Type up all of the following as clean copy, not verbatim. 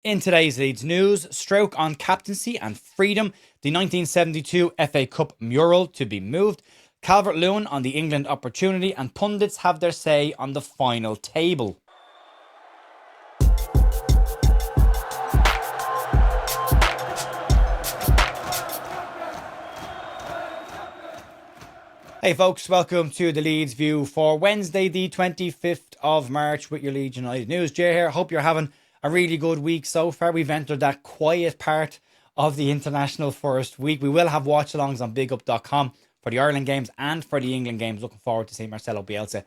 In today's Leeds news, Struijk on captaincy and freedom, the 1972 FA Cup mural to be moved, Calvert-Lewin on the England opportunity, and pundits have their say on the final table. Hey folks, welcome to the Leeds View for Wednesday the 25th of March with your Leeds United news. Jay here, hope you're having a really good week so far. We've entered that quiet part of the international first week. We will have watch-alongs on bigup.com for the Ireland games and for the England games. Looking forward to seeing Marcelo Bielsa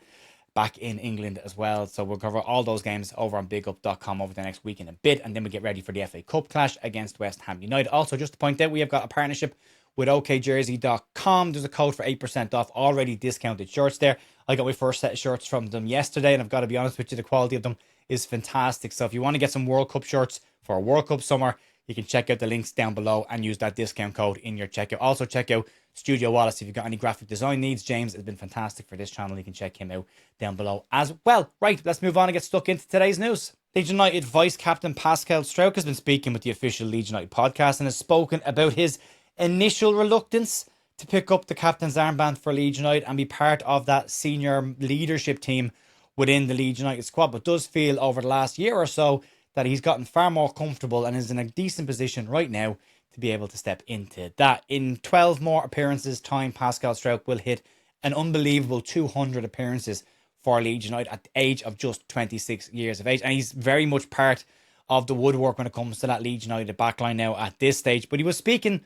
back in England as well. So we'll cover all those games over on bigup.com over the next week in a bit. And then we get ready for the FA Cup clash against West Ham United. Also, just to point out, we have got a partnership with okjersey.com. There's a code for 8% off already discounted shirts there. I got my first set of shirts from them yesterday, and I've got to be honest with you, the quality of them is fantastic. So if you want to get some World Cup shirts for a World Cup summer, you can check out the links down below and use that discount code in your checkout. Also check out Studio Wallace if you've got any graphic design needs. James has been fantastic for this channel. You can check him out down below as well. Right, let's move on and get stuck into today's news. Leeds United Vice Captain Pascal Struijk has been speaking with the official Leeds United podcast and has spoken about his initial reluctance to pick up the captain's armband for Leeds United and be part of that senior leadership team within the Leeds United squad, but does feel over the last year or so that he's gotten far more comfortable and is in a decent position right now to be able to step into that. In 12 more appearances time, Pascal Struijk will hit an unbelievable 200 appearances for Leeds United at the age of just 26 years of age, and he's very much part of the woodwork when it comes to that Leeds United backline now at this stage. But he was speaking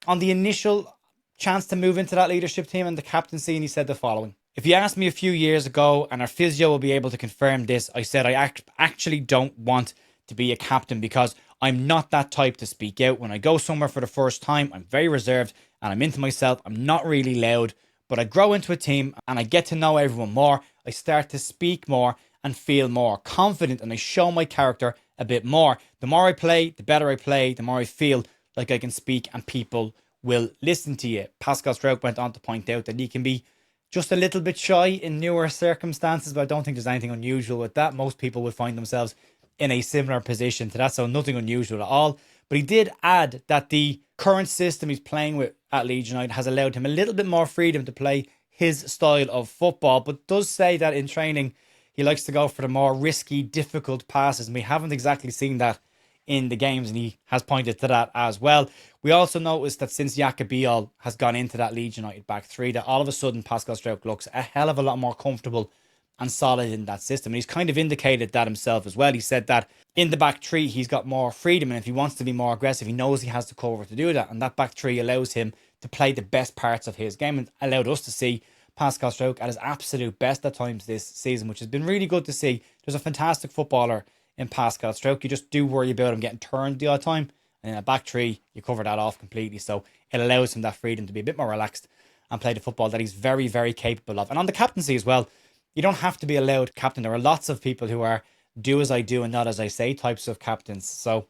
on the initial chance to move into that leadership team and the captaincy, and he said the following. If you asked me a few years ago, and our physio will be able to confirm this, I said I actually don't want to be a captain because I'm not that type to speak out. When I go somewhere for the first time, I'm very reserved and I'm into myself. I'm not really loud, but I grow into a team and I get to know everyone more. I start to speak more and feel more confident, and I show my character a bit more. The more I play, the better I play, the more I feel like I can speak and people will listen to you. Pascal Struijk went on to point out that he can be just a little bit shy in newer circumstances, but I don't think there's anything unusual with that. Most people would find themselves in a similar position to that, so nothing unusual at all. But he did add that the current system he's playing with at Leeds United has allowed him a little bit more freedom to play his style of football, but does say that in training he likes to go for the more risky, difficult passes, and we haven't exactly seen that in the games, and he has pointed to that as well. We also noticed that since Jacobial has gone into that Leeds United back three, that all of a sudden Pascal Struijk looks a hell of a lot more comfortable and solid in that system. And he's kind of indicated that himself as well. He said that in the back three, he's got more freedom, and if he wants to be more aggressive, he knows he has the cover to do that. And that back three allows him to play the best parts of his game and allowed us to see Pascal Struijk at his absolute best at times this season, which has been really good to see. There's a fantastic footballer in Pascal Struijk. You just do worry about him getting turned the odd time, and in a back three you cover that off completely, so it allows him that freedom to be a bit more relaxed and play the football that he's very, very capable of. And on the captaincy as well, you don't have to be a loud captain. There are lots of people who are do as I do and not as I say types of captains, so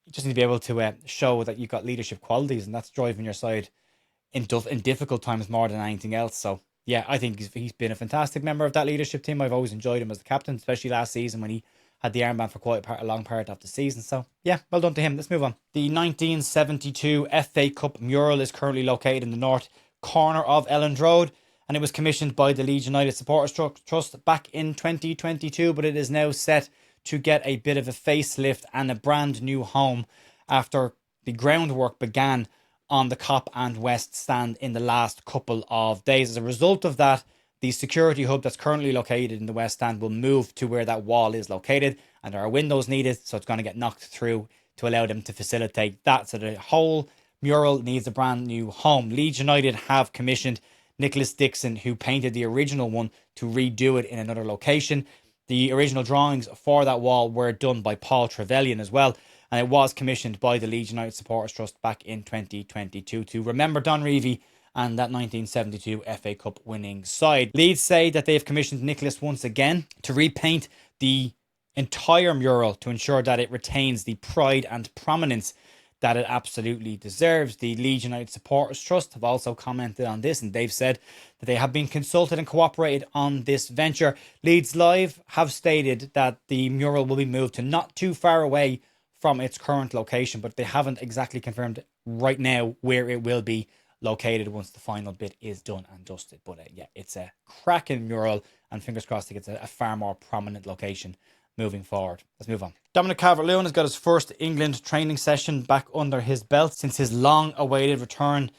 you just need to be able to show that you've got leadership qualities, and that's driving your side in difficult times more than anything else. So yeah, I think he's been a fantastic member of that leadership team. I've always enjoyed him as the captain, especially last season when he had the armband for quite a long part of the season. So yeah, well done to him. Let's move on. The 1972 FA Cup mural is currently located in the north corner of Elland Road, and it was commissioned by the Leeds United Supporters Trust back in 2022, but it is now set to get a bit of a facelift and a brand new home after the groundwork began on the Cop and West stand in the last couple of days. As a result of that, the security hub that's currently located in the West Stand will move to where that wall is located, and there are windows needed, so it's going to get knocked through to allow them to facilitate that. So the whole mural needs a brand new home. Leeds United have commissioned Nicholas Dixon, who painted the original one, to redo it in another location. The original drawings for that wall were done by Paul Trevelyan as well, and it was commissioned by the Leeds United Supporters Trust back in 2022 to remember Don Revie and that 1972 FA Cup winning side. Leeds say that they have commissioned Nicholas once again to repaint the entire mural to ensure that it retains the pride and prominence that it absolutely deserves. The Leeds United Supporters Trust have also commented on this, and they've said that they have been consulted and cooperated on this venture. Leeds Live have stated that the mural will be moved to not too far away from its current location, but they haven't exactly confirmed right now where it will be located once the final bit is done and dusted. But yeah, it's a cracking mural, and fingers crossed it gets a far more prominent location moving forward. Let's move on. Dominic Calvert-Lewin has got his first England training session back under his belt since his long-awaited return.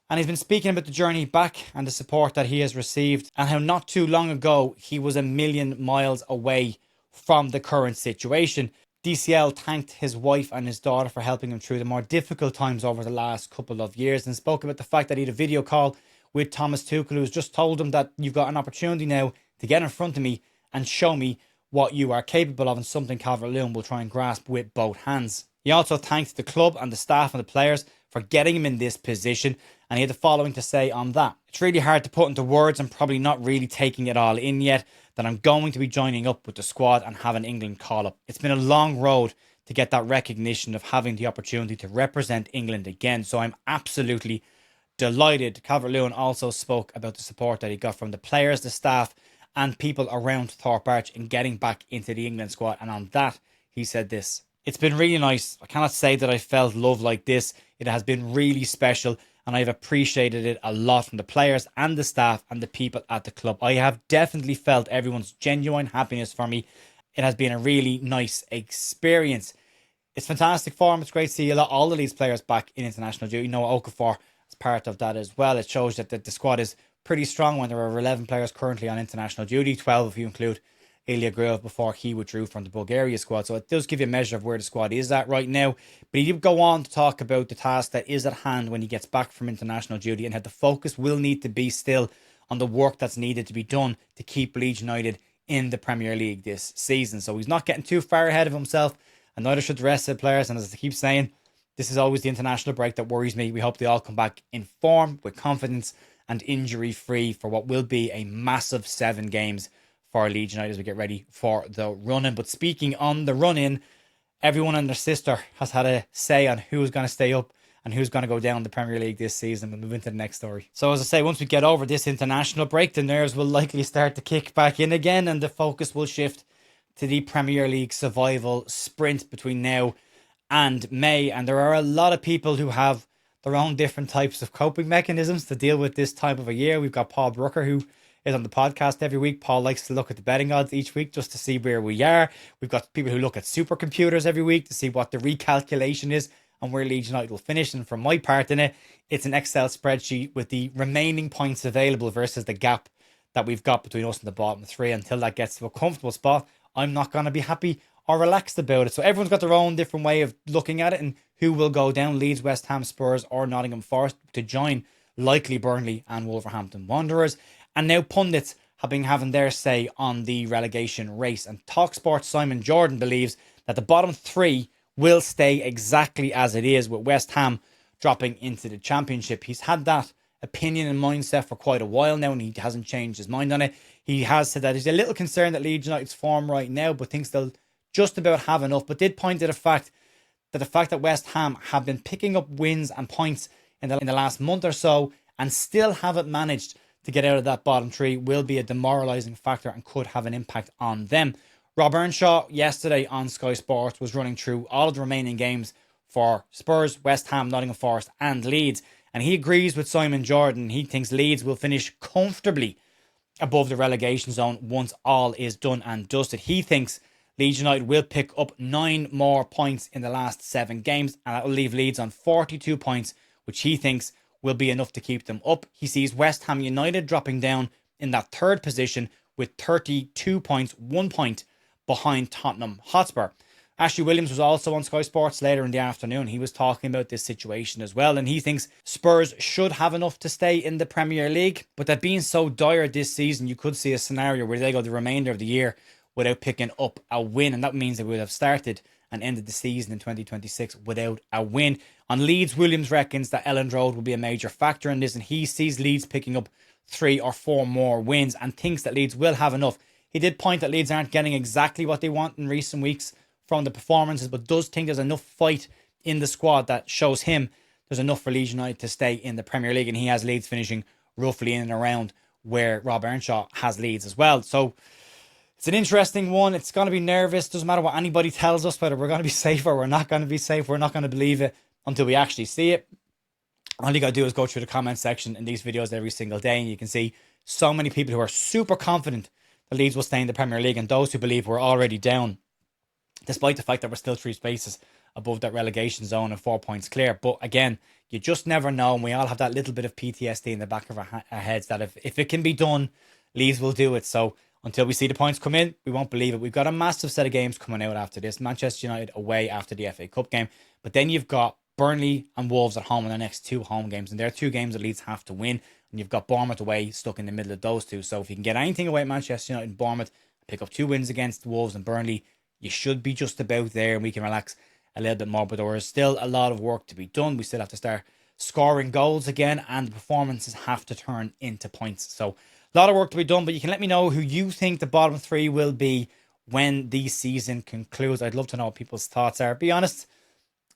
And he's been speaking about the journey back and the support that he has received, and how not too long ago he was a million miles away from the current situation. DCL thanked his wife and his daughter for helping him through the more difficult times over the last couple of years, and spoke about the fact that he had a video call with Thomas Tuchel, who's just told him that you've got an opportunity now to get in front of me and show me what you are capable of, and something Calvert-Lewin will try and grasp with both hands. He also thanked the club and the staff and the players for getting him in this position, and he had the following to say on that. It's really hard to put into words. I'm probably not really taking it all in yet, that I'm going to be joining up with the squad and having England call up. It's been a long road to get that recognition of having the opportunity to represent England again, so I'm absolutely delighted. Calvert-Lewin also spoke about the support that he got from the players, the staff, and people around Thorpe Arch in getting back into the England squad, and on that he said this: "It's been really nice. I cannot say that I felt love like this. It has been really special, and I've appreciated it a lot from the players and the staff and the people at the club. I have definitely felt everyone's genuine happiness for me. It has been a really nice experience." It's fantastic form. It's great to see all of these players back in international duty. Noah Okafor is part of that as well. It shows that the squad is pretty strong when there are 11 players currently on international duty, 12 if you include Ilya Gril before he withdrew from the Bulgaria squad. So it does give you a measure of where the squad is at right now. But he did go on to talk about the task that is at hand when he gets back from international duty, and how the focus will need to be still on the work that's needed to be done to keep Leeds United in the Premier League this season. So he's not getting too far ahead of himself, and neither should the rest of the players. And as I keep saying, this is always the international break that worries me. We hope they all come back in form, with confidence and injury free, for what will be a massive 7 games for Leeds United as we get ready for the run-in. But speaking on the run-in, everyone and their sister has had a say on who's going to stay up and who's going to go down the Premier League this season. We'll move into the next story. So as I say, once we get over this international break, the nerves will likely start to kick back in again, and the focus will shift to the Premier League survival sprint between now and May. And there are a lot of people who have their own different types of coping mechanisms to deal with this time of a year. We've got Paul Brooker, who is on the podcast every week. Paul likes to look at the betting odds each week just to see where we are. We've got people who look at supercomputers every week to see what the recalculation is and where Leeds United will finish. And from my part in it, it's an Excel spreadsheet with the remaining points available versus the gap that we've got between us and the bottom 3. Until that gets to a comfortable spot, I'm not going to be happy or relaxed about it. So everyone's got their own different way of looking at it and who will go down: Leeds, West Ham, Spurs or Nottingham Forest, to join likely Burnley and Wolverhampton Wanderers. And now pundits have been having their say on the relegation race, and TalkSport's Simon Jordan believes that the bottom 3 will stay exactly as it is, with West Ham dropping into the Championship. He's had that opinion and mindset for quite a while now, and he hasn't changed his mind on it. He has said that he's a little concerned at Leeds United's form right now, but thinks they'll just about have enough. But did point to the fact that West Ham have been picking up wins and points in the last month or so, and still haven't managed to get out of that bottom 3, will be a demoralising factor and could have an impact on them. Rob Earnshaw yesterday on Sky Sports was running through all of the remaining games for Spurs, West Ham, Nottingham Forest and Leeds, and he agrees with Simon Jordan. He thinks Leeds will finish comfortably above the relegation zone once all is done and dusted. He thinks Leeds United will pick up 9 more points in the last 7 games, and that will leave Leeds on 42 points, which he thinks will be enough to keep them up. He sees West Ham United dropping down in that 3rd position with 32 points, 1 point behind Tottenham Hotspur. Ashley Williams was also on Sky Sports later in the afternoon. He was talking about this situation as well, and he thinks Spurs should have enough to stay in the Premier League, but that being so dire this season, you could see a scenario where they go the remainder of the year without picking up a win, and that means they would have started and ended the season in 2026 without a win. On Leeds, Williams reckons that Elland Road will be a major factor in this, and he sees Leeds picking up 3 or 4 more wins and thinks that Leeds will have enough. He did point that Leeds aren't getting exactly what they want in recent weeks from the performances, but does think there's enough fight in the squad that shows him there's enough for Leeds United to stay in the Premier League, and he has Leeds finishing roughly in and around where Rob Earnshaw has Leeds as well. So It's an interesting one. It's going to be nervous. Doesn't matter what anybody tells us, whether we're going to be safe or we're not going to be safe. We're not going to believe it until we actually see it. All you got to do is go through the comment section in these videos every single day, and you can see so many people who are super confident that Leeds will stay in the Premier League, and those who believe we're already down, despite the fact that we're still 3 spaces above that relegation zone and 4 points clear. But again, you just never know, and we all have that little bit of PTSD in the back of our heads that if it can be done, Leeds will do it. So until we see the points come in, we won't believe it. We've got a massive set of games coming out after this. Manchester United away after the FA Cup game, but then you've got Burnley and Wolves at home in their next 2 home games, and they're 2 games that Leeds have to win. And you've got Bournemouth away, stuck in the middle of those 2. So if you can get anything away at Manchester United and Bournemouth, pick up 2 wins against Wolves and Burnley, you should be just about there, and we can relax a little bit more. But there is still a lot of work to be done. We still have to start scoring goals again, and the performances have to turn into points. So a lot of work to be done, but you can let me know who you think the bottom 3 will be when the season concludes. I'd love to know what people's thoughts are. Be honest,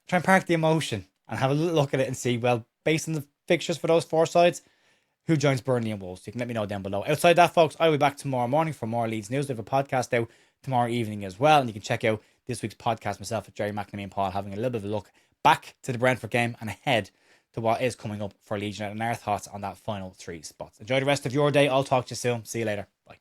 try and park the emotion and have a little look at it and see, well, based on the fixtures for those 4 sides, who joins Burnley and Wolves. You can let me know down below. Outside that, folks, I'll be back tomorrow morning for more Leeds news. We have a podcast out tomorrow evening as well, and you can check out this week's podcast myself with Jerry McNamee and Paul, having a little bit of a look back to the Brentford game and ahead to what is coming up for Leeds United and our thoughts on that final 3 spots. Enjoy the rest of your day. I'll talk to you soon. See you later. Bye.